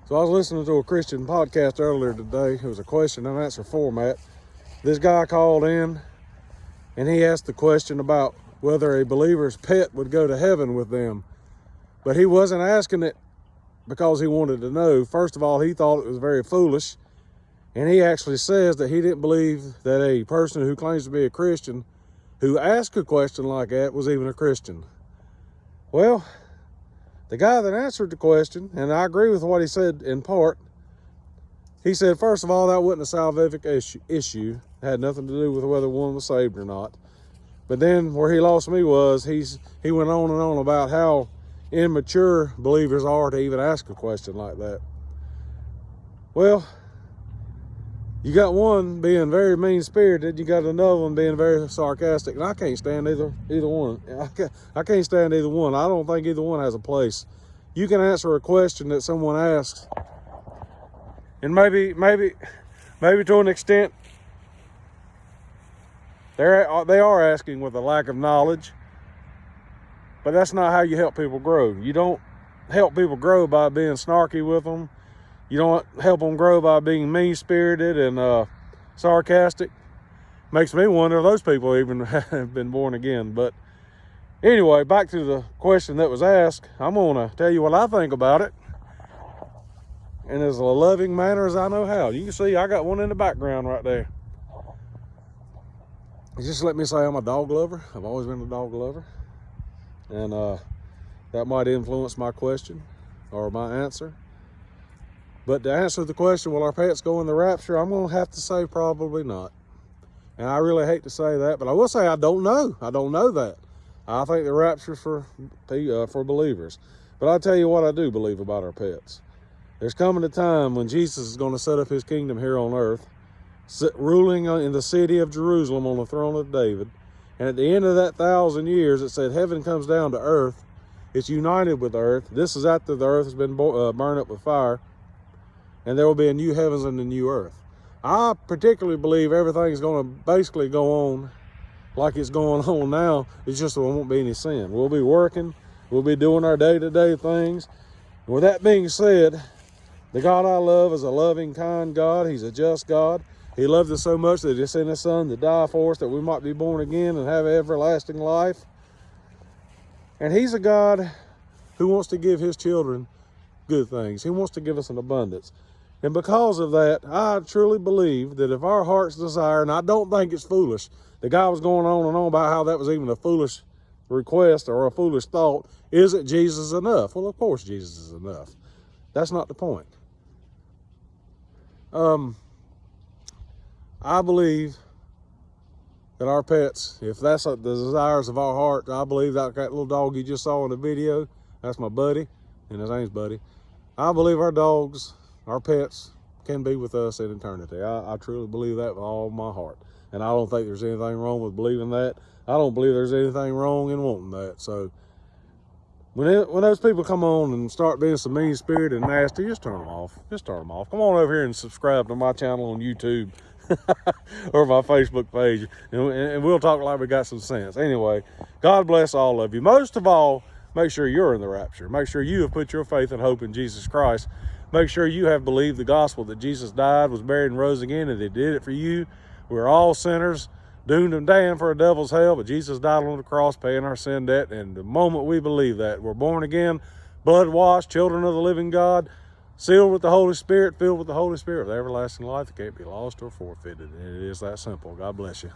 So I was listening to a Christian podcast earlier today. It was a question and answer format. This guy called in and he asked the question about whether a believer's pet would go to heaven with them. But he wasn't asking it because he wanted to know. First of all, he thought it was very foolish. And he actually says that he didn't believe that a person who claims to be a Christian who asked a question like that was even a Christian. Well, the guy that answered the question, and I agree with what he said in part, he said, first of all, that wasn't a salvific issue. It had nothing to do with whether one was saved or not. But then where he lost me was he went on and on about how immature believers are to even ask a question like that. Well, you got one being very mean-spirited, you got another one being very sarcastic, and I can't stand either one. I can't stand either one. I don't think either one has a place. You can answer a question that someone asks, and maybe to an extent, they are asking with a lack of knowledge, but that's not how you help people grow. You don't help people grow by being snarky with them. You don't help them grow by being mean-spirited and sarcastic. Makes me wonder if those people even have been born again. But anyway, back to the question that was asked. I'm going to tell you what I think about it, in as a loving manner as I know how. You can see I got one in the background right there. Just let me say I'm a dog lover. I've always been a dog lover. And that might influence my question or my answer. But to answer the question, will our pets go in the rapture? I'm going to have to say probably not. And I really hate to say that, but I will say I don't know. I don't know that. I think the rapture's for believers. But I'll tell you what I do believe about our pets. There's coming a time when Jesus is going to set up his kingdom here on earth, ruling in the city of Jerusalem on the throne of David. And at the end of that 1,000 years, it said heaven comes down to earth. It's united with earth. This is after the earth has been burned up with fire. And there will be a new heavens and a new earth. I particularly believe everything's going to basically go on like it's going on now. It's just there won't be any sin. We'll be working. We'll be doing our day-to-day things. And with that being said, the God I love is a loving, kind God. He's a just God. He loved us so much that he sent his son to die for us that we might be born again and have everlasting life. And he's a God who wants to give his children good things. He wants to give us an abundance. And because of that, I truly believe that if our heart's desire, and I don't think it's foolish, the guy was going on and on about how that was even a foolish request or a foolish thought. Isn't Jesus enough? Well, of course Jesus is enough. That's not the point. I believe that our pets, if that's the desires of our heart, I believe that little dog you just saw in the video, that's my buddy, and his name's Buddy. I believe our dogs, our pets, can be with us in eternity. I truly believe that with all my heart. And I don't think there's anything wrong with believing that. I don't believe there's anything wrong in wanting that. So when those people come on and start being some mean-spirited and nasty, just turn them off. Just turn them off. Come on over here and subscribe to my channel on YouTube or my Facebook page, and we'll talk like we got some sense. Anyway, God bless all of you. Most of all, make sure you're in the rapture. Make sure you have put your faith and hope in Jesus Christ. Make sure you have believed the gospel that Jesus died, was buried, and rose again, and he did it for you. We're all sinners, doomed and damned for a devil's hell, but Jesus died on the cross, paying our sin debt. And the moment we believe that, we're born again, blood-washed, children of the living God, sealed with the Holy Spirit, filled with the Holy Spirit, with everlasting life that can't be lost or forfeited. And it is that simple. God bless you.